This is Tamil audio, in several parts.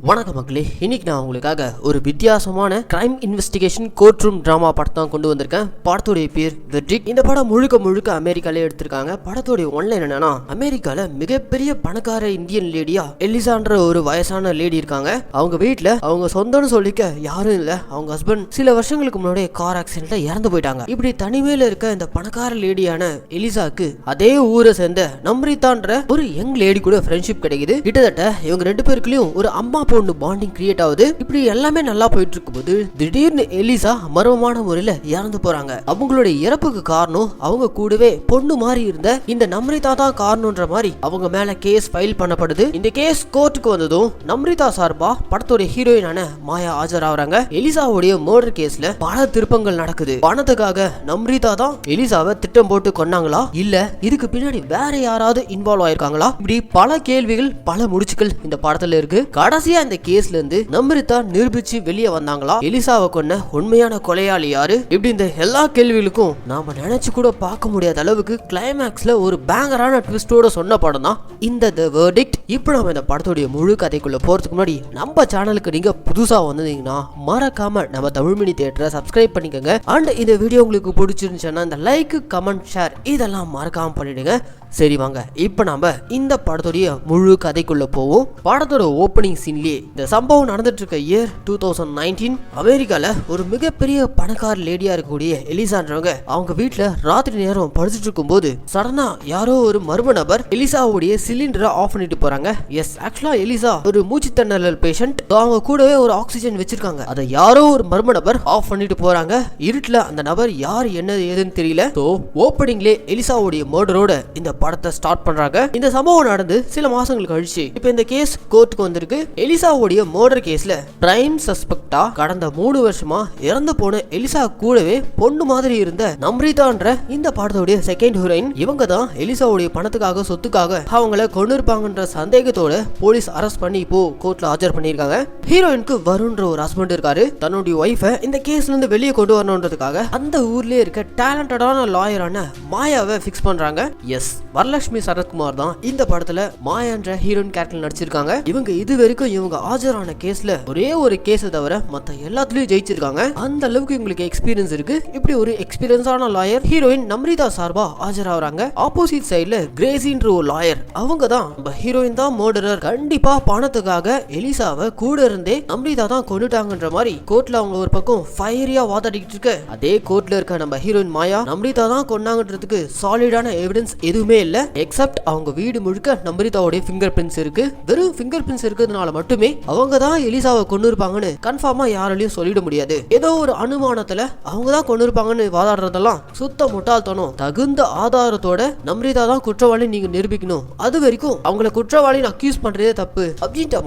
வணக்கம் மக்களே, இன்னைக்கு நான் உங்களுக்காக ஒரு வித்தியாசமான crime investigation court room drama படத்தை தான் கொண்டு வந்திருக்கேன். படத்துடைய பேர் வெர்டிக்ட். இந்த படம் முழுக்க அமெரிக்காலே எடுத்திருக்காங்க. படத்துடைய ஒன்லைன் என்னன்னா, அமெரிக்கால மிகப்பெரிய பணக்கார இந்தியன் லேடியா எலிசான்ற ஒரு வயசான லேடி இருக்காங்க. அவங்க வீட்டுல அவங்க சொந்தம்னு சொல்லிக்க யாரும் இல்ல. அவங்க ஹஸ்பண்ட் சில வருஷங்களுக்கு முன்னாடி கார் ஆக்சிடென்ட்ல இறந்து போயிட்டாங்க. இப்படி தனிமையில இருக்க இந்த பணக்கார லேடியான எலிசாக்கு அதே ஊரை சேர்ந்த நம்ரிதான்ற ஒரு யங் லேடி கூட ஃப்ரெண்ட்ஷிப் கிடைக்குது. கிட்டத்தட்ட இவங்க ரெண்டு பேருக்குலயும் ஒரு அம்மா பொண்ணு பாண்டிங் கிரியேட் ஆகுது. இப்படி எல்லாமே நல்லா போயிட்டு இருக்கும்போது திடீர்னு எலிசா மர்மமான முறையில இறந்து போறாங்க. அவங்களுடைய இறப்புக்கு காரணம் அவங்க கூடவே பொண்ணு மாதிரி இருந்த இந்த நம்ரிதா தான் காரணம்ன்ற மாதிரி அவங்க மேல கேஸ் ஃபைல் பண்ணப்படுது. இந்த கேஸ் கோர்ட்டுக்கு வந்ததும் நம்ரிதா சார்பா படத்தோட ஹீரோயினான மாயா ஆஜராகிறாங்க. எலிசாவுடைய மர்டர் கேஸ்ல பல திருப்பங்கள் நடக்குது. பணத்துக்காக நம்ரிதா தான் எலிசாவை திட்டம் போட்டு கொன்னாங்களா, இல்ல இதுக்கு பின்னாடி வேற யாராவது இன்வால்வ் ஆயிருக்காங்களா? இப்படி பல கேள்விகள், பல முடிச்சுகள் இந்த படத்துல இருக்கு. கடைசியா இந்த கேஸ்ல இருந்து நம்ரிதா நிரூபிச்சு வெளியே வந்தாங்களா, எலிசாவை கொன்ன உண்மையான கொலையாளி யாரு? இப்படி இந்த எல்லா கேள்விகளுக்கும் நாம நினைச்சு கூட பார்க்க முடியாத அளவுக்கு கிளைமேக்ஸ்ல ஒரு பேங்கரான ட்விஸ்டோட சொன்ன படம் தான் இந்த தி வெர்டிக்ட். இப்போ நம்ம இந்த படத்துடைய முழு கதைக்குள்ள போறதுக்கு முன்னாடி நம்ம சேனலுக்கு நீங்க புதுசா வந்தீங்கன்னா மறக்காம நம்ம தமிழ் மினி தியேட்டரை சப்ஸ்கிரைப் பண்ணிக்கோங்க. அண்ட் இந்த வீடியோ உங்களுக்கு பிடிச்சிருந்துச்சுன்னா இந்த லைக், கமெண்ட், ஷேர் இதெல்லாம் மறக்காம பண்ணிடுங்க. சரி வாங்க, இப்போ நாம இந்த படத்துடைய முழு கதைக்குள்ள போவோம். படத்தோட ஓப்பனிங் சீன்லயே இந்த சம்பவம் நடந்துட்டு இருக்க இயர் 2019 அமெரிக்கால ஒரு மிகப்பெரிய பணக்கார லேடியா இருக்கக்கூடிய எலிசான்றவங்க அவங்க வீட்டுல ராத்திரி நேரம் படுத்துட்டு இருக்கும் போது சடனா யாரோ ஒரு மர்ம நபர் எலிசாவுடைய சிலிண்டரை ஆஃப் பண்ணிட்டு போறாங்க. எஸ், ஆக்சுவலா எலிசா ஒரு மூச்சு திணறல் பேஷண்ட். அவங்க கூடவே ஒரு ஆக்சிஜன் வச்சிருக்காங்க. அதை யாரோ ஒரு மர்ம நபர் ஆஃப் பண்ணிட்டு போறாங்க. இருட்டுல அந்த நபர் யார் என்ன ஏதுன்னு தெரியல. ஓப்பனிங்லே எலிசாவுடைய மர்டரோட இந்த படத்தை ஸ்டார்ட் பண்றாங்க. இந்த சம்பவம் நடந்து சில மாசங்கள் கழிச்சு இப்ப இந்த கேஸ் கோர்ட்டுக்கு வந்திருக்கு. எலிசாவுடைய மர்டர் கேஸ்ல பிரைம் சஸ்பெக்டா கடந்த 3 வருஷமா இறந்து போன எலிசா கூடவே பொண்ணு மாதிரி இருந்த நம்ரிதான்ற இந்த படத்துடைய செகண்ட் ஹீரோயின். இவங்க தான் எலிசாவுடைய பணத்துக்காக, சொத்துக்காக அவங்கள கொண்டு இருப்பாங்கன்ற சந்தேகத்தோட போலீஸ் அரெஸ்ட் பண்ணி இப்போ கோர்ட்ல ஆஜர் பண்ணிருக்காங்க. ஹீரோயினுக்கு வருண்ன்ற ஒரு ஹஸ்பண்ட் இருக்காரு. தன்னுடைய ஒய்ஃபை இந்த கேஸ்ல இருந்து வெளியே கொண்டு வரணும்ன்றதுக்காக அந்த ஊர்லயே இருக்க டேலண்டடான லாயரான மாயாவை பிக்ஸ் பண்றாங்க. எஸ், வரலட்சுமி சரத்குமார் தான் இந்த படத்துல மாயான்ற ஹீரோயின் கேரக்டர் நடிச்சிருக்காங்க. இவங்க இது வரைக்கும் இவங்க ஆஜரான கேஸ்ல ஒரே ஒரு கேஸை தவிர மத்த எல்லாத்துலயும் ஜெயிச்சிருக்காங்க. அந்த அளவுக்கு இவங்களுக்கு எக்ஸ்பீரியன்ஸ் இருக்கு. இப்படி ஒரு எக்ஸ்பீரியன்ஸான லாயர் ஹீரோயின் நம்ரிதா சார்பா ஆஜராகிறாங்க. ஆப்போசிட் சைடுல கிரேசின்ற ஒரு லாயர். அவங்க தான் நம்ம ஹீரோயின் தான் மர்டரர், கண்டிப்பா பணத்துக்காக எலிசாவை கூட இருந்தே நம்ரிதா தான் கொண்டுட்டாங்கன்ற மாதிரி கோர்ட்ல அவங்க ஒரு பக்கம் ஃபயரியா வாதாடிக்கிட்டு இருக்க, அதே கோர்ட்ல இருக்க நம்ம ஹீரோயின் மாயா நம்ரிதா தான் கொண்டாங்கன்றதுக்கு சாலிடான எவிடன்ஸ் எதுவுமே இல்ல. எக்ஸப்ட் அவங்க வீடு முழுக்க நம்ரிதாவுடைய ஃபிங்கர் பிரிண்ட்ஸ் இருக்கு. வெறும் ஃபிங்கர் பிரிண்ட்ஸ் இருக்கிறதுனால மட்டுமே அவங்க தான் எலிசாவை கொண்டு இருப்பாங்கன்னு கன்ஃபார்மா யாராலையும் சொல்லிட முடியாது. ஏதோ ஒரு அனுமானத்துல அவங்க தான் கொண்டு இருப்பாங்கன்னு வாதாடுறதெல்லாம் சுத்த முட்டாள்தனம். தகுந்த ஆதாரத்தோட நம்ரிதா தான் குற்றவாளி நீங்க நிரூபிக்கணும். அது வரைக்கும் அவங்களை குற்றவாளின்னு அக்யூஸ் பண்றதே தப்பு அப்படின்ட்டு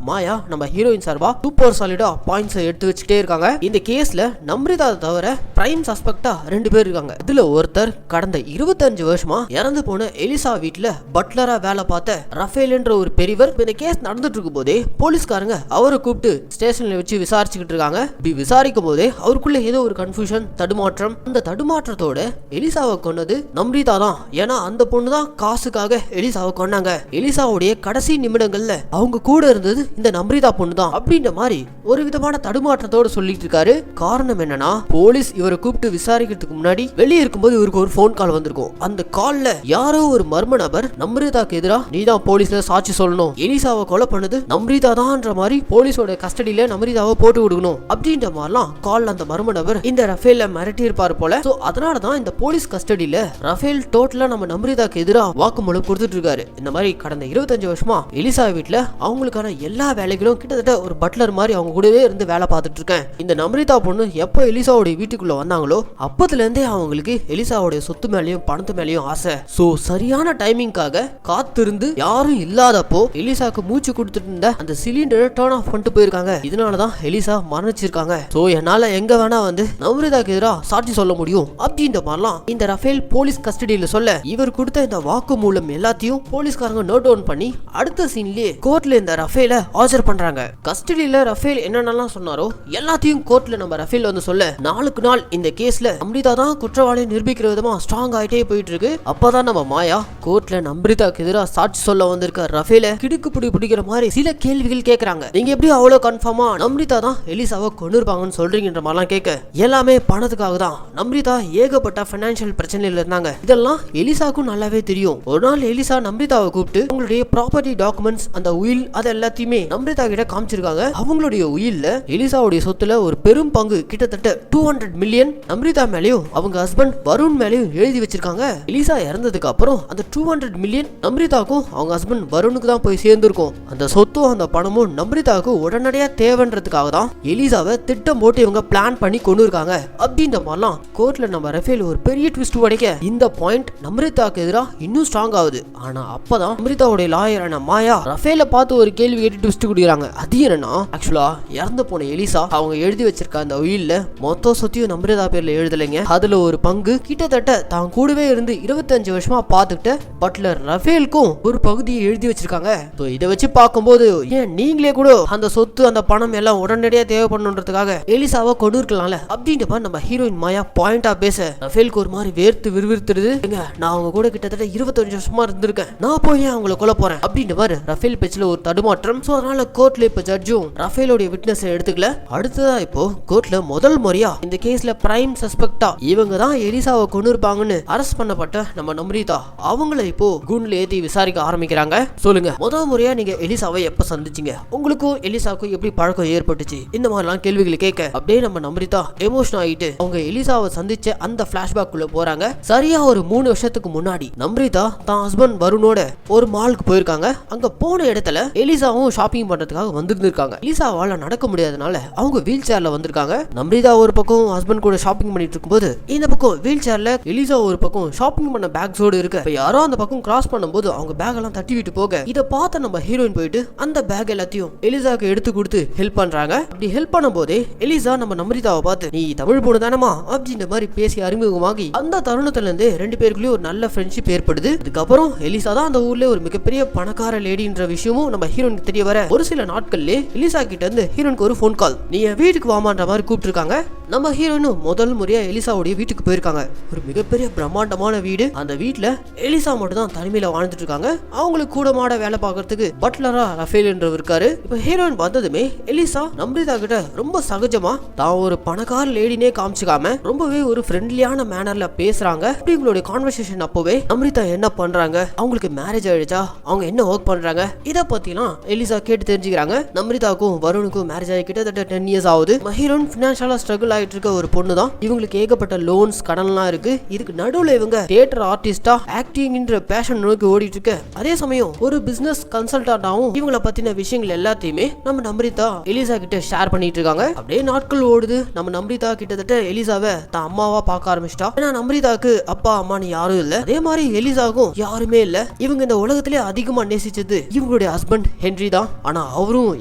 மாயா நம்ம ஹீரோயின் சார்பா சூப்பர் சாலிடா பாயிண்ட்ஸ் எடுத்து வச்சுட்டே இருக்காங்க. இந்த கேஸ்ல நம்ரிதா தவிர பிரைம் சஸ்பெக்டா 2 பேர் இருக்காங்க. இதுல ஒருத்தர் கடந்த 25 வருஷமா இறந்து போன எலிசா வீட்டுல பட்லரா வேலை பார்த்த ரஃபேல் என்ற ஒரு பெரியவர். இந்த கேஸ் நடந்துட்டு இருக்கும் போதே போலீஸ்காரங்க அவரை கூப்பிட்டு ஸ்டேஷன்ல வச்சு விசாரிச்சுக்கிட்டு இருக்காங்க. இப்படி விசாரிக்கும் போதே அவருக்குள்ள ஏதோ ஒரு கன்ஃபியூஷன், தடுமாற்றம். அந்த தடுமாற்றத்தோட எலிசாவை கொன்னது நம்ரிதா தான். ஏன்னா அந்த பொண்ணு தான் காசுக்காக எலிசாவை கொன்னாங்க. எலிசாவுடைய கடைசி நிமிடங்கள்ல அவங்க கூட இருந்தது இந்த நம்ரிதா பொண்ணு தான் அப்படின்ற மாதிரி ஒரு விதமான தடுமாற்றத்தோட சொல்லிட்டு இருக்காரு. காரணம் என்னன்னா, போலீஸ் இவரை கூப்பிட்டு விசாரிக்கிறதுக்கு முன்னாடி வெளியே இருக்கும்போது இவருக்கு ஒரு போன் கால் வந்திருக்கும். அந்த கால்ல யாரோ ஒரு மர்ம நபர் நம்ரிதாக்கு எதிரா நீதான் போலீஸ்ல சாட்சி சொல்லணும், எலிசாவை கொலை பண்ணது நம்ரிதா தான்ற மாதிரி போலீஸோட கஸ்டடியில நம்ரிதாவை போட்டு விடுக்கணும் அப்படின்ற மாதிரிலாம் கால்ல அந்த மர்ம நபர் இந்த ரஃபேல மிரட்டி இருப்பாரு போல. சோ அதனாலதான் இந்த போலீஸ் கஸ்டடியில ரஃபேல் டோட்டலா நம்ம நம்ரிதாக்கு எதிரா வாக்குமூலம் கொடுத்துட்டு இருக்காரு. இந்த மாதிரி கடந்த 25 வருஷமா எலிசா வீட்டுல அவங்களுக்கான எல்லா வேலைகளும் கிட்டத்தட்ட ஒரு பட்லர் மாதிரி அவங்க கூடவே இருந்து வேலை பார்த்துட்டு இருக்கேன். இந்த நம்ரிதா பொண்ணு எப்போ எலிசாவுடைய வீட்டுக்குள்ள வந்தாங்களோ அப்பத்துல இருந்தே அவங்களுக்கு எலிசாவுடைய சொத்து மேலேயும் பணத்து மேலேயும் ஆசை. சோ சரியான டைமிங்காக காத்திருந்து யாரும் இல்லாதப்போ எலிசாக்கு மூச்சு கொடுத்துட்டு இருந்த அந்த சிலிண்டரை டர்ன் ஆஃப் பண்ணிட்டு போயிருக்காங்க. இதனாலதான் எலிசா மரணிச்சிருக்காங்க. சோ என்னால எங்க வேணா வந்து நம்ரிதாக்கு எதிராக சாட்சி சொல்ல முடியும் அப்படின்ற மாதிரிலாம் இந்த ரஃபேல் போலீஸ் கஸ்டடியில சொல்ல, இவர் கொடுத்த இந்த வாக்கு மூலம் எல்லாத்தையும் போலீஸ்காரங்க நோட் டவுன் பண்ணி அடுத்த சீன்லயே கோர்ட்ல இந்த ரஃபேல ஆஜர் பண்றாங்க. கஸ்டடியில ரஃபேல் என்னென்னலாம் சொன்னாரோ எல்லாத்தையும் கோர்ட்ல நம்ம ரஃபேல் வந்து சொல்ல, நாளுக்கு நாள் இந்த கேஸ்ல நம்ரிதா தான் குற்றவாளி நிரூபிக்கிற விதமா ஸ்ட்ராங் ஆயிட்டே போயிட்டு இருக்கு. அப்பதான் நம்ம மாயா கோர்ட்ல நம்ரிதாக்கு எதிராக சாட்சி சொல்ல வந்திருக்க ரஃபேல கிடுக்கு பிடிக்கிற மாதிரி சில கேள்வி கேள்விகள் கேக்குறாங்க. நீங்க எப்படி அவ்வளவு கன்ஃபார்மா நம்ரிதா தான் எலிசாவை கொன்னிருப்பாங்கன்னு சொல்றீங்கன்ற மாதிரிலாம் கேட்க, எல்லாமே பணத்துக்காக தான். நம்ரிதா ஏகப்பட்ட பைனான்சியல் பிரச்சனையில இருந்தாங்க. இதெல்லாம் எலிசாவுக்கும் நல்லாவே தெரியும். ஒரு நாள் எலிசா நம்ரிதாவை கூப்பிட்டு உங்களுடைய ப்ராப்பர்ட்டி டாக்குமெண்ட்ஸ், அந்த உயில், அது எல்லாத்தையுமே நம்ரிதா கிட்ட காமிச்சிருக்காங்க. அவங்களுடைய உயில்ல எலிசாவுடைய சொத்துல ஒரு பெரும் பங்கு, கிட்டத்தட்ட 200 மில்லியன் நம்ரிதா மேலயும் அவங்க ஹஸ்பண்ட் வருண் மேலயும் எழுதி வச்சிருக்காங்க. எலிசா இறந்ததுக்கு அப்புறம் அந்த 200 மில்லியன் நம்ரிதாக்கும் அவங்க ஹஸ்பண்ட் வருணுக்கு தான் போய் சேர்ந்திருக்கும். அந்த சொத்தும் அந்த பணமும் நம்ரிதாவுக்கு உடனடியா தேவைன்றதுக்காக தான் எலிசாவை திட்டம் போட்டு இவங்க பிளான் பண்ணி கொண்டு இருக்காங்க. அப்படின்ற மாதிரிலாம் கோர்ட்ல நம்ம ரஃபேல் ஒரு பெரிய ட்விஸ்ட் உடைக்க இந்த பாயிண்ட் நம்ரிதாக்கு எதிராக இன்னும் ஸ்ட்ராங் ஆகுது. ஆனா அப்பதான் நம்ரிதாவுடைய லாயரான மாயா ரஃபேல பார்த்து ஒரு கேள்வி கேட்டு ட்விஸ்ட் கொடுக்குறாங்க. அது என்னன்னா, ஆக்சுவலா இறந்து போன எலிசா அவங்க எழுதி வச்சிருக்க அந்த உயில்ல மொத்த சொத்தையும் நம்ரிதா பேர்ல எழுதலைங்க. அதுல ஒரு பங்கு கிட்டத்தட்ட தான் கூடவே இருந்து 25 வருஷமா பார்த்துக்கிட்ட பட்லர் ரஃபேலுக்கும் ஒரு பகுதியை எழுதி வச்சிருக்காங்க. இதை வச்சு பார்க்கும்போது ஏன் நீங்களே கூட அந்த சொத்து அந்த பணம் எல்லாம் உடனடியா தேவைப்படணுன்றதுக்காக எலிசாவை கொண்டு இருக்கலாம்ல அப்படின்ற மாதிரி நம்ம ஹீரோயின் மாயா பாயிண்டா பேச ரஃபேலுக்கு ஒரு மாதிரி வேர்த்து விறுவிறுத்துருது. நான் அவங்க கூட கிட்டத்தட்ட 25 வருஷமா இருந்திருக்கேன், நான் போய் அவங்களை கொல்ல போறேன் அப்படின்ற மாதிரி ரஃபேல் பேச்சுல ஒரு தடுமாற்றம். சோ அதனால கோர்ட்ல இப்ப ஜட்ஜும் ரஃபேலோட விட்னஸ் எடுத்துக்கல. அடுத்ததா இப்போ கோர்ட்ல முதல் முறையா இந்த கேஸ்ல பிரைம் சஸ்பெக்டா இவங்க தான் எலிசாவை கொண்டு இருப்பாங்கன்னு அரெஸ்ட் பண்ணப்பட்ட நம்ம நம்ரிதா அவங்கள இப்போ கூண்டுல ஏத்தி விசாரிக்க ஆரம்பிக்கிறாங்க. சொல்லுங்க, முதல் முறையா நீங்க எலிசாவை எப்ப சந்திச்சீங்க, உங்களுக்கும் எலிசாவுக்கும் எப்படி பழக்கம் ஏற்பட்டுச்சு, இந்த மாதிரிலாம் கேள்விகளை கேட்க அப்படியே நம்ம நம்ரிதா எமோஷனல் ஆயிட்டு அவங்க எலிசாவை சந்திச்ச அந்த பிளாஷ்பேக் குள்ள போறாங்க. சரியா ஒரு 3 வருஷத்துக்கு முன்னாடி நம்ரிதா தான் ஹஸ்பண்ட் வருணோட ஒரு மாலுக்கு போயிருக்காங்க. அங்க போன இடத்துல எலிசாவும் ஷாப்பிங் பண்றதுக்காக வந்திருந்திருக்காங்க. எலிசாவால நடக்க முடியாதனால அவங்க வீல் சேர்ல வந்திருக்காங்க. நம்ரிதா ஒரு பக்கம் ஹஸ்பண்ட் கூட ஷாப்பிங் பண்ணிட்டு இருக்கும்போது இந்த பக்கம் வீல் சேர்ல எலிசா ஒரு பக்கம் ஷாப்பிங் பண்ண பேக்ஸோடு இருக்கு. யாரோ அந்த பக்கம் கிராஸ் பண்ணும்போது அவங்க பேக் எல்லாம் தட்டி விட்டு போக இதை பார்த்த நம்ம ஹீரோயின் போயிட்டு அந்த பேக் எல்லாத்தையும் எலிசாக்கு எடுத்து கொடுத்து ஹெல்ப் பண்றாங்க. அப்படி ஹெல்ப் பண்ணும் போதே எலிசா நம்ம நம்ரிதாவை பார்த்து நீ தமிழ் பொண்ணு தானமா அப்படின்ற மாதிரி பேசி அறிமுகமாகி அந்த தருணத்துல இருந்து 2 பேருக்குள்ளயும் ஒரு நல்ல ஃப்ரெண்ட்ஷிப் ஏற்படுது. அதுக்கப்புறம் எலிசா தான் அந்த ஊர்ல ஒரு மிகப்பெரிய பணக்கார லேடின்ற விஷயமும் நம்ம ஹீரோனுக்கு தெரிய வர ஒரு சில நாட்கள்ல எலிசா கிட்ட இருந்து ஹீரோனுக்கு ஒரு ஃபோன் கால், நீ என் வீட்டுக்கு வாமான்ற மாதிரி கூப்பிட்டுருக்காங்க. நம்ம ஹீரோயினும் முதல் முறையா எலிசாவுடைய வீட்டுக்கு போயிருக்காங்க. ஒரு மிகப்பெரிய பிரம்மாண்டமான வீடு. அந்த வீட்டுல எலிசா மட்டும் தான் தனிமையில வாழ்ந்துட்டு இருக்காங்க. அவங்களுக்கு கூட மாட வேலை பார்க்கறதுக்கு பட்லரா ரஃபேல் என்றவர் இருக்காரு. இப்ப ஹீரோயின் வந்ததுமே எலிசா நம்ரிதா கிட்ட ரொம்ப சகஜமா தான் ஒரு பணக்கார லேடினே காமிச்சுக்காம ரொம்பவே ஒரு ஃப்ரெண்ட்லியான மேனர்ல பேசுறாங்க. இப்படி உங்களுடைய கான்வர்சேஷன் அப்பவே நம்ரிதா என்ன பண்றாங்க, அவங்களுக்கு மேரேஜ் ஆயிடுச்சா, அவங்க என்ன ஒர்க் பண்றாங்க, இத பத்திலாம் எலிசா கேட்டு தெரிஞ்சுக்கிறாங்க. நம்ரிதாக்கும் வருணுக்கும் மேரேஜ் ஆகி கிட்டத்தட்ட 10 இயர்ஸ் ஆகுது. ஹீரோயின் பினான்சியலா ஸ்ட்ரகிள் ஆயிட்டு இருக்க ஒரு பொண்ணு தான். இவங்களுக்கு ஏகப்பட்ட லோன்ஸ் கடன்லாம் இருக்கு. இதுக்கு நடுவுல இவங்க தியேட்டர் ஆர்டிஸ்டா ஆக்டிங்ன்ற பேஷன் நோக்கி ஓடிட்டு இருக்க அதே சமயம் ஒரு பிசினஸ் கன்சல்டன்டாவும் இவங்களை பத்தின விஷயங்கள் எல்லாத்தையுமே நம்ம நம்ரிதா எலிசா கிட்ட ஷேர் பண்ணிட்டு இருக்காங்க. அப்படியே நாட்கள் ஓடுது. நம்ம நம்ரிதா கிட்டத்தட்ட எலிசாவை தான் அம்மாவா பார்க்க ஆரம்பிச்சிட்டா. ஏன்னா நம்ரிதாக்கு அப்பா அம்மான்னு யாரும் இல்ல. அதே மாதிரி எலிசாவுக்கும் யாருமே இல்ல. இவங்க இந்த உலகத்திலே அதிகமா நேசிச்சது இவங்களுடைய ஹஸ்பண்ட் ஹென்றி தான். ஆனா அவரும்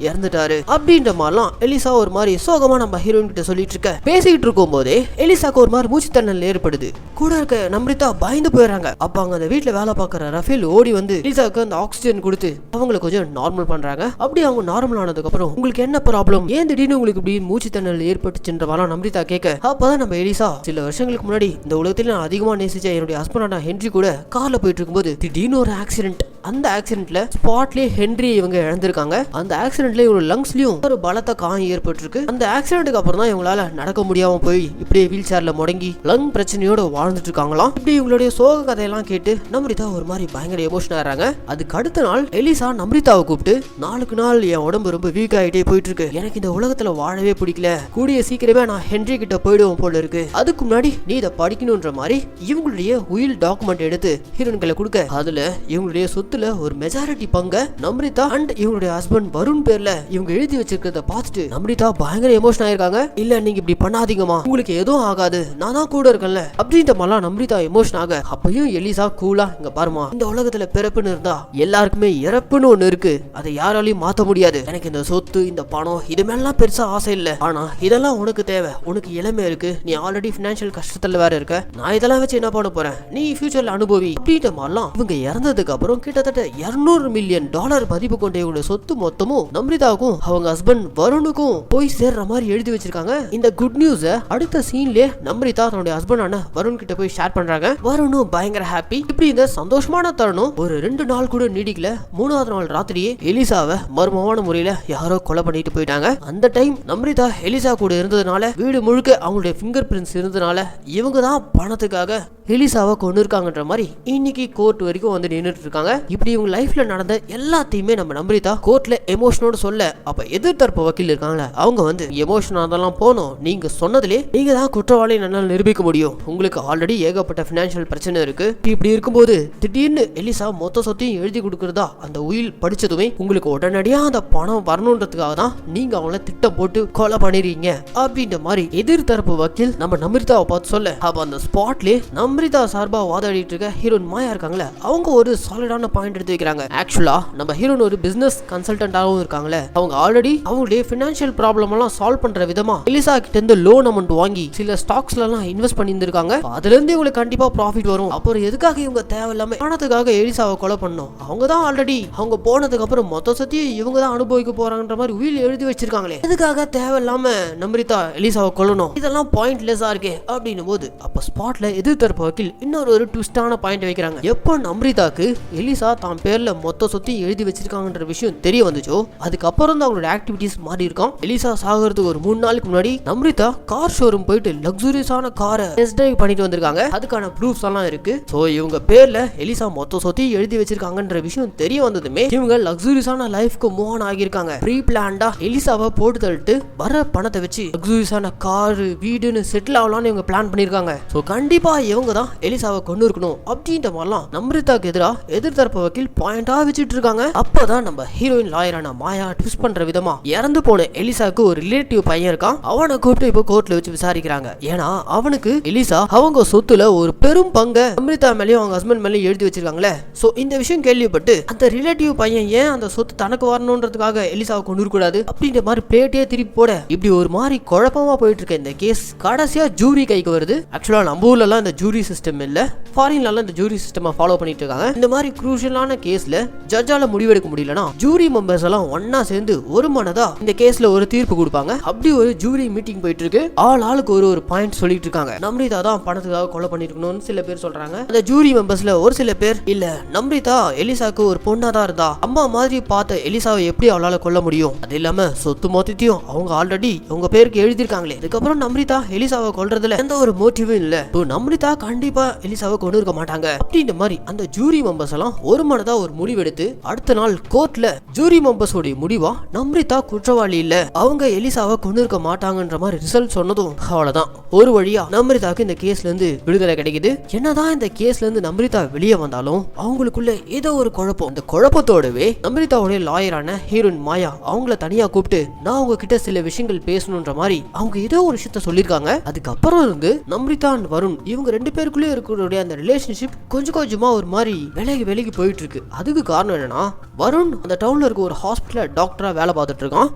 இறந்துட்டாரு அப்படின்ற மாதிரிலாம் எலிசா ஒரு மாதிரி சோகமா நம்ம ஹீரோயின் கிட்ட சொல்லிட்டு இருக்க. பேசிட்டு இருக்கும் போதே எலிசாக்கு ஒரு மாதிரி மூச்சு திணறல் ஏற்படுது. கூட இருக்க நம்ரிதா பயந்து போயிடுறாங்க. அப்ப அங்க அந்த வீட்டுல வேலை பார்க்கற ரஃபேல் ஓடி வந்து எலிசாவுக்கு அந்த ஆக்சிஜன் கொடுத்து அவங்களை கொஞ்சம் நார்மல் பண்றாங்க. அப்படி அவங்க நார்மல் ஆனதுக்கு அப்புறம் உங்களுக்கு என்ன ப்ராப்ளம், ஏன் திடீர்னு உங்களுக்கு இப்படி மூச்சு திணறல் ஏற்பட்டுச்சுன்ற மாதிரி நம்ரிதா கேட்க, அப்பதான் நம்ம எலிசா சில வருஷங்களுக்கு முன்னாடி இந்த உலகத்துல நான் அதிகமா நேசிச்ச என்னுடைய ஹஸ்பண்டான ஹென்றி கூட கார்ல போயிட்டு இருக்கும்போது திடீர்னு ஒரு ஆக்சிடென்ட். அந்த ஆக்சிடென்ட்ல ஸ்பாட்லயே ஹென்றி இவங்க இழந்திருக்காங்க. அந்த ஆக்சிடென்ட்ல இவங்க லங்ஸ்லயும் ஒரு பலத்த காயம் ஏற்பட்டிருக்கு. அந்த ஆக்சிடென்ட்க்கு அப்புறம் தான் இவங்களால நடக்க முடியாம போய் இப்படியே வீல் சேர்ல முடங்கி லங் பிரச்சனையோட வாழ்ந்துட்டு இருக்காங்களாம். இப்படி இவங்களுடைய சோக கதையெல்லாம் கேட்டு நம்ரிதா ஒரு மாதிரி பயங்கர எமோஷன் ஆறாங்க. அதுக்கு அடுத்த நாள் எலிசா நம்ரிதாவை கூப்பிட்டு, நாளுக்கு நாள் என் உடம்பு ரொம்ப வீக் ஆகிட்டே போயிட்டு இருக்கு, எனக்கு இந்த உலகத்துல வாழவே பிடிக்கல, கூடிய சீக்கிரமே நான் ஹென்றி கிட்ட போயிடுவோம் போல இருக்கு, அதுக்கு முன்னாடி நீ இதை படிக்கணும்ன்ற மாதிரி இவங்களுடைய உயில் டாக்குமெண்ட் எடுத்து ஹீரோன்களை கொடுக்க, அதுல இவங்களுடைய சொத்துல ஒரு மெஜாரிட்டி பங்க நம்ரிதா அண்ட் இவங்களுடைய ஹஸ்பண்ட் வருண் பேர்ல இவங்க எழுதி வச்சிருக்கிறத பார்த்துட்டு நம்ரிதா பயங்கர எமோஷன் ஆயிருக்காங்க. இல்ல நீங்க இப்படி பண்ணாதீங்கம்மா, உங்களுக்கு எதுவும் ஆகாது, நான் தான் கூட இருக்கல அப்படின்ற மாதிரிலாம் நம்ரிதா எமோஷன் ஆக, அப்பயும் எலிசா கூலா, இங்க பாருமா, இந்த உலகத்துல பிறப்புன்னு இருந்தா எல்லாருக்குமே இறப்புன்னு ஒண்ணு இருக்கு, அதை யாராலையும் மாத்த முடியாது, எனக்கு இந்த சொத்து இந்த பணம் இது மேலாம் பெருசா ஆசை இல்ல, ஆனா இதெல்லாம் உனக்கு தேவை, உனக்கு இளமை இருக்கு, நீ ஆல்ரெடி பினான்சியல் கஷ்டத்துல வேற இருக்க, நான் இதெல்லாம் வச்சு என்ன பண்ண போறேன், நீ ஃபியூச்சர்ல அனுபவி அப்படின்ற மாதிரிலாம் இவங்க இறந்ததுக்கு அப்புறம் கிட்ட கிட்டத்தட்ட 200 மில்லியன் டாலர் மதிப்பு கொண்ட இவங்க சொத்து மொத்தமும் நம்ரிதாவுக்கும் அவங்க ஹஸ்பண்ட் வருணுக்கும் போய் சேர்ற மாதிரி எழுதி வச்சிருக்காங்க. இந்த குட் நியூஸ அடுத்த சீன்லயே நம்ரிதா தன்னுடைய ஹஸ்பண்டான வருண் கிட்ட போய் ஷேர் பண்றாங்க. வருணும் பயங்கர ஹாப்பி. இப்படி இந்த சந்தோஷமான தருணம் ஒரு 2 நாள் கூட நீடிக்கல. 3வது நாள் ராத்திரியே எலிசாவை மர்மமான முறையில யாரோ கொலை பண்ணிட்டு போயிட்டாங்க. அந்த டைம் நம்ரிதா எலிசா கூட இருந்ததுனால, வீடு முழுக்க அவங்களுடைய ஃபிங்கர் பிரிண்ட்ஸ் இருந்ததுனால இவங்க தான் பணத்துக்காக எலிசாவை கொண்டு இருக்காங்கன்ற மாதிரி இன்னைக்கு கோர்ட் வரைக்கும் வந்து நின்றுட்டு இருக்காங்க. இப்படி இவங்க லைஃப்ல நடந்த எல்லாத்தையுமே நம்ம நம்ரிதா கோர்ட்ல எமோஷனோட சொல்ல, அப்ப எதிர்த்தரப்பு வக்கீல் இருக்காங்களே அவங்க வந்து எமோஷனா அதெல்லாம் போனோம், நீங்க சொன்னதுலே நீங்க தான் குற்றவாளி என்னால் நிரூபிக்க முடியும், உங்களுக்கு ஆல்ரெடி ஏகப்பட்ட பினான்சியல் பிரச்சனை இருக்கு. இப்படி இருக்கும்போது திடீர்னு எலிசா மொத்த சொத்தையும் எழுதி கொடுக்கறதா அந்த உயில் படிச்சதுமே உங்களுக்கு உடனடியா அந்த பணம் வரணுன்றதுக்காக தான் நீங்க அவங்கள திட்டம் போட்டு கொலை பண்ணிடுறீங்க அப்படின்ற மாதிரி எதிர்த்தரப்பு வக்கீல் நம்ம நம்ரிதாவை பார்த்து சொல்ல, அப்ப அந்த ஸ்பாட்லயே நம்ரிதா சார்பா வாதாடிட்டு இருக்க ஹீரோயின் மாயா இருக்காங்களே அவங்க ஒரு சாலிடான பாயிண்ட் எடுத்து வைக்கிறாங்க. ஆக்சுவலா நம்ம ஹீரோயின் ஒரு பிசினஸ் கன்சல்டன்டாகவும் இருக்காங்களே, அவங்க ஆல்ரெடி அவங்களுடைய பினான்சியல் ப்ராப்ளம் எல்லாம் சால்வ் பண்ற விதமா எலிசா கிட்ட இருந்து லோன் அமௌண்ட் வாங்கி சில ஸ்டாக்ஸ்ல எல்லாம் இன்வெஸ்ட் பண்ணி இருக்காங்க. அதுல இருந்து இவங்களுக்கு கண்டிப்பா ப்ராஃபிட் வரும். அப்புறம் எதுக்காக இவங்க தேவையில்லாம பணத்துக்காக எலிசாவை கொலை பண்ணணும், அவங்க தான் ஆல்ரெடி அவங்க போனதுக்கு அப்புறம் மொத்த சத்தி இவங்க தான் அனுபவிக்க போறாங்கன்ற மாதிரி உயில் எழுதி வச்சிருக்காங்களே, எதுக்காக தேவையில்லாம நம்ரிதா எலிசாவை கொல்லணும், இதெல்லாம் பாயிண்ட்லெஸ்ஸா இருக்கே அப்படின்னும் போது அப்ப ஸ்பாட்ல எதிர்த்தரப்பு வக்கீல் இன்னொரு ட்விஸ்டான பாயிண்ட் வைக்கிறாங்க. எப்போ நம்ரிதாக்கு எலிசா தான் பேர்ல மொத்த சொத்தி எழுதி வச்சிருக்காங்கன்ற விஷயம் தெரிய வந்துச்சோ அதுக்கப்புறம் தான் அவங்களோட ஆக்டிவிட்டிஸ் மாறி இருக்கும். எலிசா சாகிறதுக்கு ஒரு 3 நாளுக்கு முன்னாடி நம்ரிதா கார் ஷோரூம் போயிட்டு லக்ஸூரியஸான காரை டெஸ்ட் டிரைவ் பண்ணிட்டு வந்திருக்காங்க. அதுக்கான ப்ரூஃப்ஸ் எல்லாம் இருக்கு. சோ இவங்க பேர்ல எலிசா மொத்த சொத்தி எழுதி வச்சிருக்காங்கன்ற விஷயம் தெரிய வந்ததுமே இவங்க லக்ஸூரியஸான லைஃப்க்கு மூவ் ஆன் ஆகியிருக்காங்க. ப்ரீ பிளான்டா எலிசாவை போட்டு தள்ளிட்டு வர பணத்தை வச்சு லக்ஸூரியஸான கார் வீடுன்னு செட்டில் ஆகலாம்னு இவங்க பிளான் பண்ணிருக்காங்க. சோ கண்டிப்பா இவங்க தான் எலிசாவை கொண்டு இருக்கணும் அப்படின்ற மாதிரிலாம் நம்ரிதாக்கு எதிராக எதிர்த்தரப்பு வக்கீல் பாயிண்டா வச்சுட்டு இருக்காங்க. அப்பதான் நம்ம ஹீரோயின் லாயரான மாயா ட்விஸ்ட் பண்ற விதமா இறந்து போன எலிசாக்கு ஒரு ரிலேட்டிவ் பையன் இருக்கான், அவனை கூப்பிட்டு இப்போ கோர்ட்ல வச்சு விசாரிக்கிறாங்க. ஏன்னா அவனுக்கு எலிசா அவங்க சொத்துல ஒரு பெரும் பங்கை நம்ரிதா மேலயும் அவங்க ஹஸ்பண்ட் மேலயும் எழுதி வச்சிருக்காங்களே. சோ இந்த விஷயம் கேள்விப்பட்டு அந்த ரிலேட்டிவ் பையன் ஏன் அந்த சொத்து தனக்கு வரணும்ன்றதுக்காக எலிசாவை கொண்டு வரக்கூடாது அப்படின்ற மாதிரி பிளேட்டே திருப்பி போட இப்படி ஒரு மாதிரி குழப்பமா போயிட்டு இருக்க இந்த கேஸ் கடைசியா ஜூரி கைக்கு வருது. ஆக்சுவலா நம்ம ஊர்ல எல்லாம் இந்த ஜூரி சிஸ்டம் இல்ல, ஃபாரின்ல எல்லாம் இந்த ஜூரி சிஸ்டம் ஃபாலோ பண்ணிட்டு இருக்காங்க. இந்த மாதிரி குரூஷியலான கேஸ்ல ஜட்ஜால முடிவெடுக்க முடியலனா ஜூரி மெம்பர்ஸ் எல்லாம் ஒன்னா சேர்ந்து ஒரு மனதா இந்த கேஸ்ல ஒரு தீர்ப்பு கொடுப்பாங்க. அப்படி ஒரு ஜூரி மீட்டிங் போயிட்டு இருக்கு. ஆளுக்கு ஒரு பாயிண்ட் சொல்லிட்டு இருக்காங்க. நம்ரிதா தான் பணத்துக்காக கொலை பண்ணிருக்கணும்னு சில பேர் சொல்றாங்க. அந்த ஜூரி மெம்பர்ஸ்ல ஒரு சில பேர் இல்ல நம்ரிதா எலிசாக்கு ஒரு பொண்ணா தான் இருந்தா, அம்மா மாதிரி பார்த்த எலிசாவை எப்படி அவளால கொல்ல முடியும், அது இல்லாம சொத்து மொத்தத்தையும் அவங்க ஆல்ரெடி உங்க பேருக்கு எழுதிருக்காங்களே, இதுக்கப்புறம் நம்ரிதா எலிசாவை கொல்றதுல எந்த ஒரு மோட்டிவும் இல்ல, நம்ரிதா கண்டிப்பா எலிசாவை கொண்டு இருக்க மாட்டாங்க அப்படின்ற மாதிரி அந்த ஜூரி மெம்பர்ஸ் எல்லாம் ஒரு மனதா ஒரு முடிவெடுத்து அடுத்த நாள் கோர்ட்ல ஜூரி மெம்பர்ஸ் உடைய முடிவா நம்ரிதா குற்றவாளி இல்ல, அவங்க எலிசாவை கொண்டு இருக்க மாட்டாங்கன்ற மாதிரி ரிசல்ட் சொன்னதும் அவ்வளவுதான் ஒரு வழியா நம்ரிதாக்கு இந்த கேஸ்ல இருந்து விடுதலை கிடைக்குது. என்னதான் இந்த கேஸ்ல இருந்து நம்ரிதா வெளியே வந்தாலும் அவங்களுக்குள்ள ஏதோ ஒரு குழப்பம். அந்த குழப்பத்தோடவே நம்ரிதாவுடைய லாயரான ஹீரோயின் மாயா அவங்கள தனியா கூப்பிட்டு நான் உங்ககிட்ட சில விஷயங்கள் பேசணும்ன்ற மாதிரி அவங்க ஏதோ ஒரு விஷயத்த சொல்லிருக்காங்க. அதுக்கப்புறம் இருந்து நம்ரிதா அண்ட் வருண் இவங்க 2 பேருக்குள்ளே இருக்கிற அந்த ரிலேஷன்ஷிப் கொஞ்சம் கொஞ்சமா ஒரு மாதிரி விலகி போயிட்டு இருக்கு. அதுக்கு காரணம் என்னன்னா வருண் அந்த டவுன்ல இருக்க ஒரு ஹாஸ்பிட்டல்ல டாக்டரா வேலை பார்த்துட்டு இருக்கான்.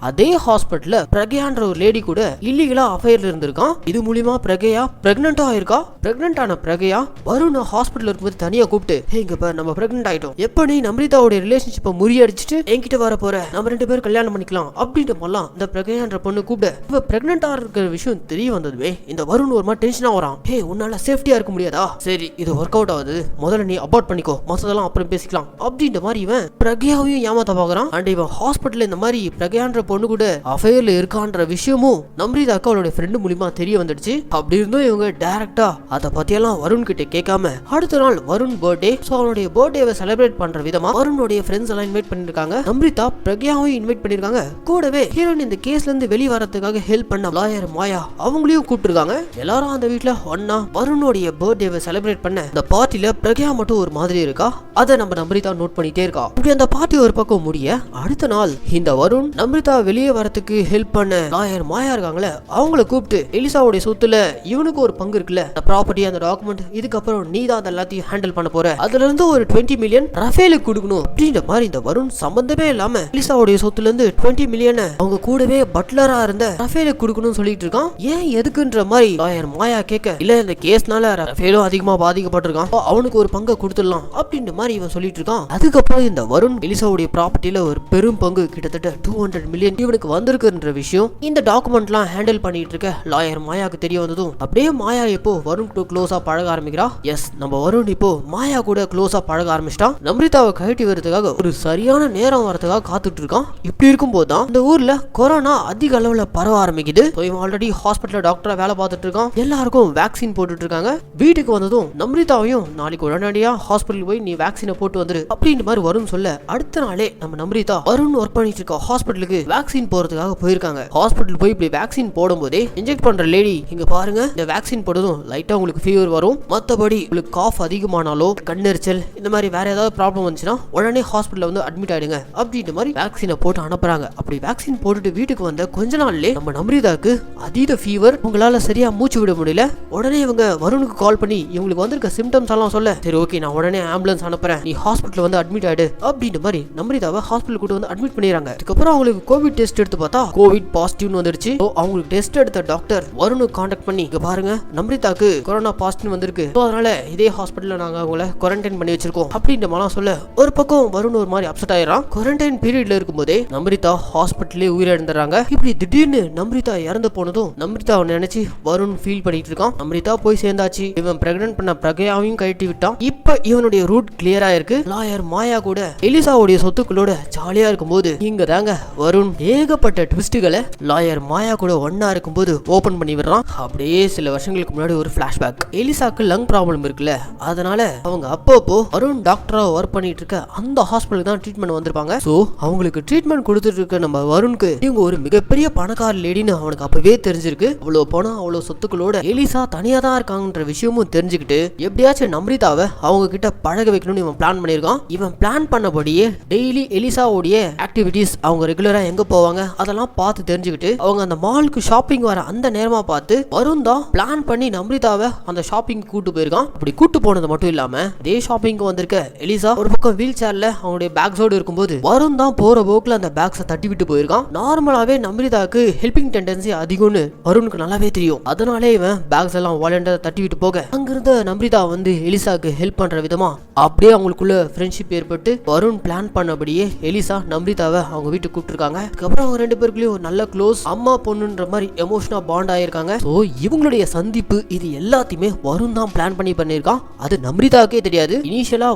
அதே ஹாஸ்பிட்டல்ல பிரக்யான்ற ஒரு லேடி கூட இல்லீகலா அஃபேர்ல இருந்திருக்கான். இது மூலியமா பிரக்யா பிரெக்னன்ட் ஆயிருக்கா. பிரெக்னன்ட் ஆன பிரக்யா வருண் ஹாஸ்பிட்டல் இருக்கும்போது தனியா கூப்பிட்டு இங்க பாரு நம்ம பிரெக்னன்ட் ஆயிட்டோம், எப்ப நீ நம்ரிதாவோட ரிலேஷன்ஷிப்பை முறியடிச்சிட்டு என்கிட்ட வர போற, நம்ம 2 பேரும் கல்யாணம் பண்ணிக்கலாம் அப்படின்ற மாதிரிலாம் இந்த பிரக்யான்ற பொண்ணு கூப்பிட்டு இப்ப பிரெக்னன்டா இருக்கிற விஷயம் தெரிய வந்ததுமே இந்த வருண் ஒரு மாதிரி டென்ஷனா வரான். ஹே உன்னால சேஃப்டியா இருக்க முடியாதா, சரி இது ஒர்க் அவுட் ஆகுது, முதல்ல நீ அபார்ட் பண்ணிக்கோ, மொத்ததெல்லாம் அப்புறம் பேசிக்கலாம் அப்படின்ற மாதிரி இவன் பிரக்யாவையும் ஏமாத்த பாக்குறான். அண்ட் இவன் ஹாஸ்பிட்டல் இந்த மாதிரி பிரக்யான்ற பொண்ணு கூட அஃபேர்ல இருக்கான்ற விஷயமும் நம்ரிதாக்கு அவளுடைய ஃப்ரெண்டு மூலியமா தெரிய வந்துடுச்சு. அப்படி இருந்தும் இவங்க டைரக்டா அதை பத்தியெல்லாம் வருண் கிட்ட கேட்காம அடுத்த நாள் வருண் பர்த்டே, சோ அவனுடைய பர்த்டேவை செலிப்ரேட் பண்ற விதமா வருணுடைய ஃப்ரெண்ட்ஸ் எல்லாம் இன்வைட் பண்ணிருக்காங்க. நம்ரிதா பிரக்யாவையும் இன்வைட் பண்ணிருக்காங்க. கூடவே ஹீரோயின் இந்த கேஸ்ல இருந்து வெளிய வரதுக்காக ஹெல்ப் பண்ண லாயர் மாயா அவங்களையும் கூப்பிட்டுருக்காங்க. எல்லாரும் அந்த வீட்டுல ஒன்னா வருணுடைய பர்த்டேவை செலிப்ரேட் பண்ண இந்த பார்ட்டில பிரக்யா மட்டும் ஒரு மாதிரி இருக்கா. அதை நம்ம நம்ரிதா நோட் பண்ணிட்டே இருக்கா. இப்படி அந்த பார்ட்டி ஒரு பக்கம் முடிய அடுத்த நாள் இந்த வருண் நம்ரிதா வெளியே வரதுக்கு ஹெல்ப் பண்ண லாயர் மாயா இருக்காங்களே அவங்களை கூப்பிட்டு எலிசாவுடைய சொத்துல இவனுக்கு ஒரு பங்கு இருக்குல்ல, அந்த ப்ராப்பர்ட்டி அந்த டாக்குமெண்ட் இதுக்கப்புறம் நீ தான் எல்லாத்தையும் ஹேண்டில் பண்ண போற, அதுல இருந்து ஒரு 20 மில்லியன் ரஃபேலுக்கு கொடுக்கணும் அப்படின்ற மாதிரி இந்த வருண் சம்பந்தமே இல்லாம எலிசாவுடைய சொத்துல இருந்து 20 மில்லியன் அவங்க கூடவே பட்லரா இருந்த ரஃபேலுக்கு கொடுக்கணும்னு சொல்லிட்டு இருக்கான். ஏன் எதுக்குன்ற மாதிரி லாயர் மாயா கேட்க இல்ல இந்த கேஸ்னால ரஃபேலும் அதிகமா பாதிக்கப்பட்டிருக்கான், அவனுக்கு ஒரு பங்கை கொடுத்துடலாம் அப்படின்ற மாதிரி இவன் சொல்லிட்டு இருக்கான். அதுக்கப்புறம் இந்த வருண் எலிசாவுடைய ப்ராப்பர்ட்டியில ஒரு பெரும் பங்கு கிட்டத்தட்ட 200 மில்லியன் இவனுக்கு வந்திருக்குன்ற விஷயம் இந்த டாக்குமெண்ட்லாம் ஹேண்டில் பண்ணிட்டு இருக்க லாயர் மாயாக்கு தெரிய வந்ததும் அப்படியே மாயா இப்போ வருண் கூட க்ளோஸா பழக ஆரம்பிக்கிறா. எஸ், நம்ம வருண் இப்போ மாயா கூட க்ளோஸா பழக ஆரம்பிச்சிட்டான். நம்ரிதாவை கழட்டி வரதுக்காக ஒரு சரியான நேரம் வரதுக்காக காத்துட்டு இருக்கான். இப்படி இருக்கும்போது தான் இந்த ஊர்ல கொரோனா அதிக அளவுல பரவ ஆரம்பிக்குது. இவன் ஆல்ரெடி ஹாஸ்பிட்டல் டாக்டரா வேலை பார்த்துட்டு இருக்கான். எல்லாருக்கும் வேக்சின் போட்டுட்டு இருக்காங்க. வீட்டுக்கு வந்ததும் நம்ரிதாவையும் நாளைக்கு உடனடியா ஹாஸ்பிட்டல் போய் நீ வேக்சினை போட்டு வந்துரு அப்படின்னு மாதிரி வருண் சொல்ல, அடுத்த நாளே நம்ம நம்ரிதா வருண் ஒர்க் பண்ணிட்டு இருக்க ஹாஸ்பிட்டலுக்கு வேக்சின் போறதுக்காக போயிருக்காங்க. ஹாஸ்பிட்டல் போய் இப்படி வேக்சின் போடும் போதே இன்ஜெக்ட் பண்ற லேடி, இங்க பாருங்க, இந்த வேக்சின் போட்டதும் லைட்டா உங்களுக்கு ஃபீவர் வரும், மத்தபடி உங்களுக்கு காஃப் அதிகமானாலோ கண்ணெரிச்சல் இந்த மாதிரி வேற ஏதாவது ப்ராப்ளம் வந்துச்சுன்னா உடனே ஹாஸ்பிட்டல்ல வந்து அட்மிட் ஆயிடுங்க அப்படின்ற மாதிரி வேக்சினை போட்டு அனுப்புறாங்க. அப்படி வேக்சின் போட்டுட்டு வீட்டுக்கு வந்த கொஞ்ச நாள்லயே நம்ம நம்ரிதாக்கு அதீத ஃபீவர், உங்களால சரியா மூச்சு விட முடியல. உடனே இவங்க வருணுக்கு கால் பண்ணி இவங்களுக்கு வந்திருக்க சிம்டம்ஸ் எல்லாம் சொல்ல, சரி ஓகே நான் உடனே ஆம்புலன்ஸ் அனுப்புறேன், நீ ஹாஸ்பிட்டல் வந்து அட்மிட் ஆயிடு அப்படின்ற மாதிரி நம்ரிதாவை ஹாஸ்பிட்டல் கூட்டு வந்து அட்மிட் பண்ணிடுறாங்க. அதுக்கப்புறம் அவங்களுக்கு கோவிட் டெஸ்ட் எடுத்து பார்த்தா கோவிட் பாசிட்டிவ்னு வந்துருச்சு. அவங்களுக்கு டெஸ்ட் எடுத்த டாக்டர் வருணுக்கு கான்டாக்ட் பண்ணி, இங்க பாருங்க நம்ரிதாக்கு கொரோனா பாசிட்டிவ் வந்திருக்கு, அதனால இதே ஹாஸ்பிட்டல்ல நாங்க அவங்கள குவாரண்டைன் பண்ணி வச்சிருக்கோம் அப்படின்ற மாதிரி சொல்ல, ஒரு பக்கம் வருண் ஒரு மாதிரி அப்செட் ஆயிடுறான். குவாரண்டைன் பீரியட்ல இருக்கும்போதே நம்ரிதா ஹாஸ்பிட்டலே உயிரிழந்துறாங்க. இப்படி திடீர்னு நம்ரிதா இறந்து போனதும் நம்ரிதாவை நினைச்சு வருண் ஃபீல் பண்ணிட்டு இருக்கான். நம்ரிதா போய் சேர்ந்தாச்சு, இவன் பிரெக்னன்ட் பண்ண பிரகையாவையும் கழட்டி விட்டான். இப்ப இவனுடைய ரூட் கிளியரா இருக்கு. லாயர் மாயா கூட எலிசாவுடைய சொத்துக்களோட ஜாலியா இருக்கும்போது இங்க தாங்க வருண் ஏகப்பட்ட ட்விஸ்டுகளை லாயர் மாயா கூட ஒன்னா இருக்கும்போது ஓபன் பண்ணி விடுறான். அப்படியே சில வருஷங்களுக்கு முன்னாடி ஒரு பிளாஷ்பேக். எலிசாக்கு லங் ப்ராப்ளம் இருக்குல்ல, அதனால அவங்க அப்பப்போ வருண் டாக்டரா ஒர்க் பண்ணிட்டு இருக்க அந்த ஹாஸ்பிட்டலுக்கு தான் ட்ரீட்மெண்ட் வந்திருப்பாங்க. சோ அவங்களுக்கு ட்ரீட்மெண்ட் கொடுத்துட்டு இருக்க நம்ம வருணுக்கு இவங்க ஒரு மிகப்பெரிய பணக்கார லேடின்னு அவனுக்கு அப்பவே தெரிஞ்சிருக்கு. அவ்வளவு பணம் அவ்வளவு சொத்துக்களோட எலிசா தனியா தான் இருக்காங்கன்ற விஷயமும் தெரிஞ்சுக்கிட்டு எப்படியாச்சும் நம்ரிதாவை அவங்க கிட்ட பழக வைக்கணும்னு இவன் பிளான் பண்ணிருக்கான். இவன் பிளான் பண்ணபடியே டெய்லி எலிசாவுடைய ஆக்டிவிட்டிஸ், அவங்க ரெகுலரா எங்க போவாங்க அதெல்லாம் பார்த்து தெரிஞ்சுக்கிட்டு அவங்க அந்த மாலுக்கு ஷாப்பிங் வர அந்த நேரமா பார்த்து வருண் தான் பிளான் பண்ணி நம்ரிதாவை அந்த ஷாப்பிங் கூட்டு போயிருக்கான். அப்படி கூட்டு போனது மட்டும் இல்லாம இதே ஷாப்பிங்க்கு வந்திருக்க எலிசா ஒரு பக்கம் வீல் சேர்ல அவங்களுடைய பேக்ஸோடு இருக்கும்போது வருண் தான் போற போக்குல அந்த பேக்ஸை தட்டி விட்டு போயிருக்கான். நார்மலாவே நம்ரிதாக்கு ஹெல்பிங் டெண்டன்சி அதிகம்னு வருணுக்கு நல்லாவே தெரியும். அதனாலே இவன் பேக்ஸ் எல்லாம் வாலண்டா தட்டி விட்டு போக அங்கிருந்த நம்ரிதா வந்து எலிசாக்கு ஹெல்ப் பண்ற விதமா அப்படியே அவங்களுக்குள்ள ஃப்ரெண்ட்ஷிப் ஏற்பட்டு வருண் பிளான் பண்ணபடியே எலிசா நம்ரிதாவை அவங்க வீட்டுக்கு கூப்பிட்டுருக்காங்க. அதுக்கப்புறம் அவங்க ரெண்டு பேருக்குள்ளயும் ஒரு நல்ல க்ளோஸ் அம்மா பொண்ணுன்ற மாதிரி எமோஷனா பாண்ட் ஆயிருக்காங்க. ஸோ இவங்களுடைய சந்திப்பு இது எல்லாத்தையுமே வருண் தான் பிளான் பண்ணியிருக்கான். அது நம்ரிதாக்கே தெரியாது. இனிஷியலா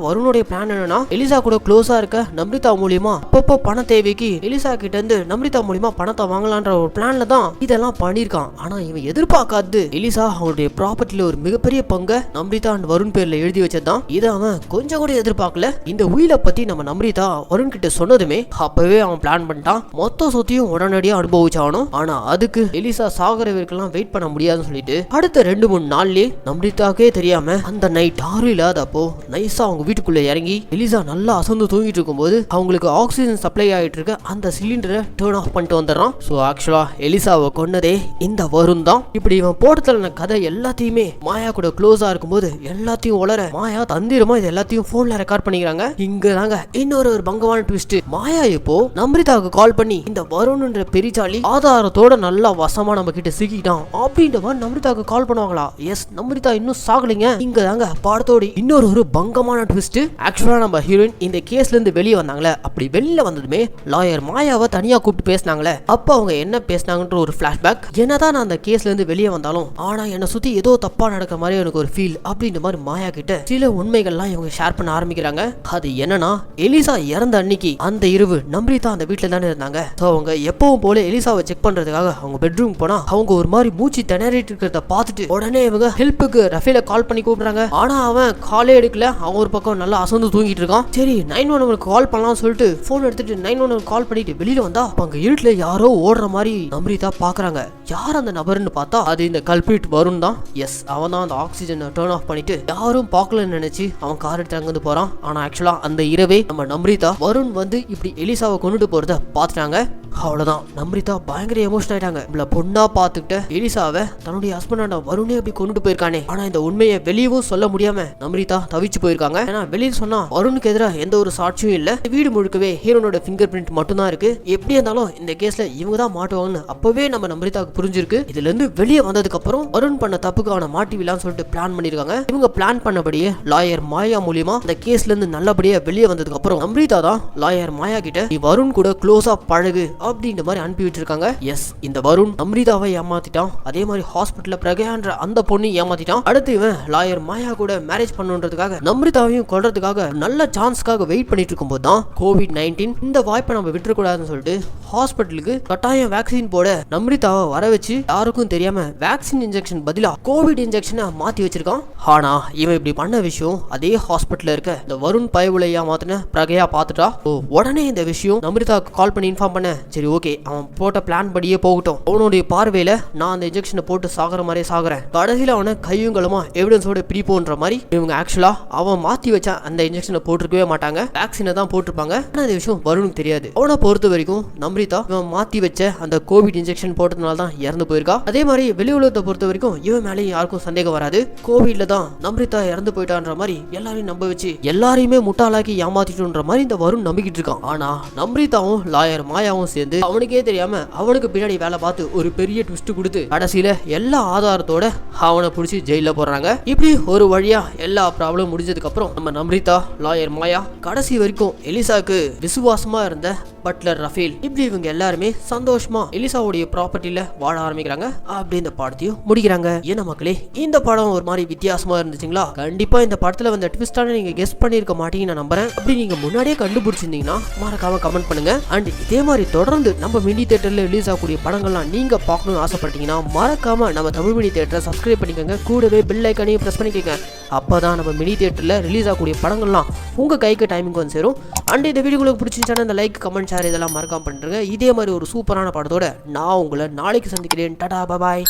வருணுடைய பிளான் என்னன்னா எலிசா கூட க்ளோஸா இருக்க நம்ரிதா மூலியமா அப்பப்போ பண தேவைக்கு எலிசா கிட்ட இருந்து நம்ரிதா மூலியமா பணத்தை வாங்கலான்ற ஒரு பிளான்ல தான் இதெல்லாம் பண்ணிருக்கான். ஆனா இவன் எதிர்பார்க்காது எலிசா அவனுடைய ப்ராப்பர்ட்டில ஒரு மிகப்பெரிய பங்கை நம்ரிதா அண்ட் வருண் பேர்ல எழுதி வச்சதான். இதை அவன் கொஞ்சம் கூட எதிர்பார்க்கல. இந்த உயிலை பத்தி நம்ம நம்ரிதா வருண் கிட்ட சொன்னதுமே அப்பவே அவன் பிளான் பண்ணிட்டான். மொத்த சொத்தையும் உடனடியா அனுபவிச்சானும். ஆனா அதுக்கு எலிசா சாகர வரைக்கும் வெயிட் பண்ண முடியாதுன்னு சொல்லிட்டு அடுத்த 2-3 நாள்லயே நம்ரிதாக்கே தெரியாம அந்த நைட் யாரும் இல்லாதப்போ நைஸா அவங்க வீட்டுக்குள்ள இறங்கி எலிசா நல்லா அசந்து தூங்கிட்டு இருக்கும்போது அவங்களுக்கு ஆக்சிஜன் சப்ளை ஆயிட்டு இருக்க அந்த சிலிண்டரை டர்ன் ஆஃப் பண்ணிட்டு வந்துடுறான். ஸோ ஆக்சுவலா எலிசாவை கொன்னதே இந்த வருண் தான். இப்படி இவன் போட்டதுல கதை எல்லாத்தையுமே மாயா கூட க்ளோஸா இருக்கும்போது எல்லாத்தையும் உளர மாயா தந்திரமா இது எல்லாத்தையும் போன்ல ரெக்கார்ட் பண்ணிக்கிறாங்க. இங்க தாங்க இன்னொரு பங்கமான ட்விஸ்ட். மாயா இப்போ நம்ரிதாவுக்கு கால் பண்ணி இந்த வருண்ன்ற பெரிச்சாலி ஆதாரத்தோட நல்லா வசமா நம்ம கிட்ட சிக்கிட்டான் அப்படின்ற மாதிரி நம்ரிதாவுக்கு கால் பண்ணுவாங்களா? எஸ், நம்ரிதா இன்னும் சாகலைங்க. இங்க தாங்க படத்தோட இன்னொரு பங்கமான ட்விஸ்ட். ஆக்சுவலா நம்ம ஹீரோயின் இந்த கேஸ்ல இருந்து வெளியே வந்தாங்களே, அப்படி வெளியில வந்ததுமே லாயர் மாயாவை தனியா கூப்பிட்டு பேசினாங்களே, அப்ப அவங்க என்ன பேசினாங்கன்ற ஒரு பிளாஷ்பேக். என்னதான் நான் அந்த கேஸ்ல இருந்து வெளியே வந்தாலும் ஆனா என்னை சுத்தி ஏதோ தப்பா நடக்க மாதிரி எனக்கு ஒரு ஃபீல் அப்படின்ற மாதிரி மாயா கிட்ட சில உண்மைகள்லாம் இவங்க ஷேர் பண்ண ஆரம்பிக்கிறாங்க. அது என்னன்னா எலிசா இறந்த அன்னைக்கு அந்த இரவு நம்ரிதா அந்த வீட்டுல தானே இருந்தாங்க. அவங்க எப்பவும் போல எலிசாவை செக் பண்றதுக்காக அவங்க பெட்ரூம் போனா அவங்க ஒரு மாதிரி மூச்சு திணறிட்டு இருக்கிறத பார்த்துட்டு உடனே இவங்க ஹெல்ப்புக்கு ரஃபேல கால் பண்ணி கூப்பிடுறாங்க. ஆனா அவன் காலே எடுக்கல. அவன் ஒரு பக்கம் நல்லா அசந்து தூங்கிட்டு இருக்கான். சரி 911 கால் பண்ணலாம் சொல்லிட்டு போன் எடுத்துட்டு 911 கால் பண்ணிட்டு வெளியில வந்தா அங்க இருட்டுல யாரோ ஓடுற மாதிரி நம்ரிதா பாக்குறாங்க. யார் அந்த நபர்னு பார்த்தா அது இந்த கல்பிரிட் வருண் தான். எஸ், அவன் தான் அந்த ஆக்சிஜனை டர்ன் ஆஃப் பண்ணிட்டு யாரும் பார்க்கலன்னு நினைச்சு அவன் கார் எடுத்து அங்கிருந்து போறான். ஆனா ஆக்சுவலா அந்த இரவே நம்ம நம்ரிதா வருண் வந்து இப்படி எலிசாவை கொண்டுட்டு போறத பாத்துட்டாங்க. அவ்வளவுதான் நம்ரிதா பயங்கர எமோஷன் ஆயிட்டாங்க. இவள பொண்ணா பாத்துக்கிட்ட எலிசாவை தன்னுடைய ஹஸ்பண்டான வருணே அப்படி கொண்டுட்டு போயிருக்கானே. ஆனா இந்த உண்மையை வெளியவும் சொல்ல முடியாம நம்ரிதா தவிச்சு போயிருக்காங்க. ஏன்னா வெளியில சொன்னா வருணுக்கு எதிராக எந்த ஒரு சாட்சியும் இல்ல. வீடு முழுக்கவே ஹீரோனோட ஃபிங்கர் பிரிண்ட் மட்டும் தான் இருக்கு. எப்படி இருந்தாலும் இந்த கேஸ்ல இவங்க தான் மாட்டுவாங்கன்னு அப்பவே நம்ம நம்ரிதாவுக்கு புரிஞ்சிருக்கு. இதுல இருந்து வெளியே வந்ததுக்கு அப்புறம் வருண் பண்ண தப்புக்கு அவனை மாட்டி விடலாம்னு சொல்லிட்டு பிளான் பண்ணிருக்காங்க. இவங்க பிளான் பண்ணபடியே லாயர் மாயா மூலியமா இந்த கேஸ்ல இருந்து நல்லபடியா வெளியே வந்ததுக்கு அப்புறம் நம்ரிதா தான் லாயர் மாயா கிட்ட நீ வருண் கூட க்ளோஸா பழகு அப்படின்ற மாதிரி அனுப்பி விட்டுருக்காங்க. எஸ், இந்த வருண் நம்ரிதாவை ஏமாத்திட்டான். அதே மாதிரி ஹாஸ்பிட்டல்ல பிரகயான்ற அந்த பொண்ணு ஏமாத்திட்டான். அடுத்து இவன் லாயர் மாயா கூட மேரேஜ் பண்ணுன்றதுக்காக நம்ரிதாவையும் கொல்றதுக்காக நல்ல சான்ஸ்க்காக வெயிட் பண்ணிட்டு இருக்கும்போது தான் COVID-19 இந்த வாய்ப்பை நம்ம விட்டுறக்கூடாதுன்னு சொல்லிட்டு ஹாஸ்பிட்டலுக்கு கட்டாயம் வேக்சின் போட நம்ரிதாவை வர வச்சு யாருக்கும் தெரியாம வேக்சின் இன்ஜெக்ஷன் பதிலா கோவிட் இன்ஜெக்ஷனை மாத்தி வச்சிருக்கான். ஆனா இவன் இப்படி பண்ண விஷயம் அதே ஹாஸ்பிட்டல்ல இருக்க இந்த வருண் பயவுலையா மாத்தின பிரகையா பாத்துட்டா. உடனே இந்த விஷயம் நம்ரிதாவுக்கு கால் பண்ணி இன்ஃபார்ம் பண்ண. சரி ஓகே, அவன் போட்ட பிளான் படியே போகட்டும். அவனுடைய பார்வையில நான் அந்த இன்ஜெக்ஷனை போட்டு சாகுற மாதிரியே சாகுறேன். கடைசியில் அவனை கையுங்களுமா எவிடன்ஸோட பிரிப்போன்ற மாதிரி இவங்க ஆக்சுவலா அவன் மாத்தி வச்சா அந்த இன்ஜெக்ஷனை போட்டிருக்கவே மாட்டாங்க, வேக்சினை தான் போட்டிருப்பாங்க. ஆனா இந்த விஷயம் வருணுக்கு தெரியாது. அவனை பொறுத்த வரைக்கும் நம்ரிதா இவன் மாத்தி வச்ச அந்த கோவிட் இன்ஜெக்ஷன் போட்டதுனால தான் இறந்து போயிருக்கா. அதே மாதிரி வெளி உலகத்தை பொறுத்த வரைக்கும் இவன் மேலே யாருக்கும் சந்தேகம் வராது. கோவிட்ல தான் நம்ரிதா இறந்து போயிட்டான்ற மாதிரி எல்லாரையும் நம்ப வச்சு எல்லாரையுமே முட்டாளாக்கி ஏமாத்திட்டுன்ற மாதிரி இந்த வருண் நம்பிக்கிட்டு இருக்கான். ஆனா நம்ரிதாவும் லாயர் மாயாவும் சேர்ந்து அவனுக்கே தெரியாம அவனுக்கு பின்னாடி வேலை பார்த்து ஒரு பெரிய ட்விஸ்ட் கொடுத்து கடைசியில எல்லா ஆதாரத்தோட அவனை பிடிச்சி ஜெயில போடுறாங்க. இப்படி ஒரு வழியா எல்லா ப்ராப்ளம் முடிஞ்சதுக்கு அப்புறம் நம்ம நம்ரிதா லாயர் மாயா கடைசி வரைக்கும் எலிசாக்கு விசுவாசமா இருந்த பட்லர் ரஃபேல் இப்படி இவங்க எல்லாருமே சந்தோஷமா எலிசாவுடைய ப்ராப்பர்ட்டில வாழ ஆரம்பிக்கிறாங்க. அப்படி இந்த படத்தையும் முடிக்கிறாங்க. ஏன்னா மக்களே, இந்த படம் ஒரு மாதிரி வித்தியாசமா இருந்துச்சுங்களா? கண்டிப்பா இந்த படத்துல வந்த ட்விஸ்டான நீங்க கெஸ் பண்ணிருக்க மாட்டீங்க நான் நம்புறேன். அப்படி நீங்க முன்னாடியே கண்டுபிடிச்சிருந்தீங்கன்னா மறக்காம கமெண்ட் பண்ணுங்க. அண்ட் இதே மாதிரி தொடர்ந்து நம்ம மினி தியேட்டர்ல ரிலீஸ் ஆகக்கூடிய படங்கள்லாம் நீங்க பார்க்கணும்னு ஆசைப்பட்டீங்கன்னா மறக்காம நம்ம தமிழ் மினி தியேட்டரை சப்ஸ்கிரைப் பண்ணிக்கோங்க. கூடவே பெல் ஐக்கானையும் பிரஸ் பண்ணிக்கோங்க. அப்பதான் நம்ம மினி தியேட்டர்ல ரிலீஸ் ஆகக்கூடிய படங்கள்லாம் உங்க கைக்கு டைமிங் வந்து சேரும். அண்ட் இந்த வீடியோ உங்களுக்கு பிடிச்சிருந்துச்சுன்னா இந்த லைக் கமெண்ட் ஷேர் இதெல்லாம் மறக்காம பண்ணுங்க. இதே மாதிரி ஒரு சூப்பரான படத்தோட நான் உங்களை நாளைக்கு சந்திக்கிறேன். டாடா பாய்.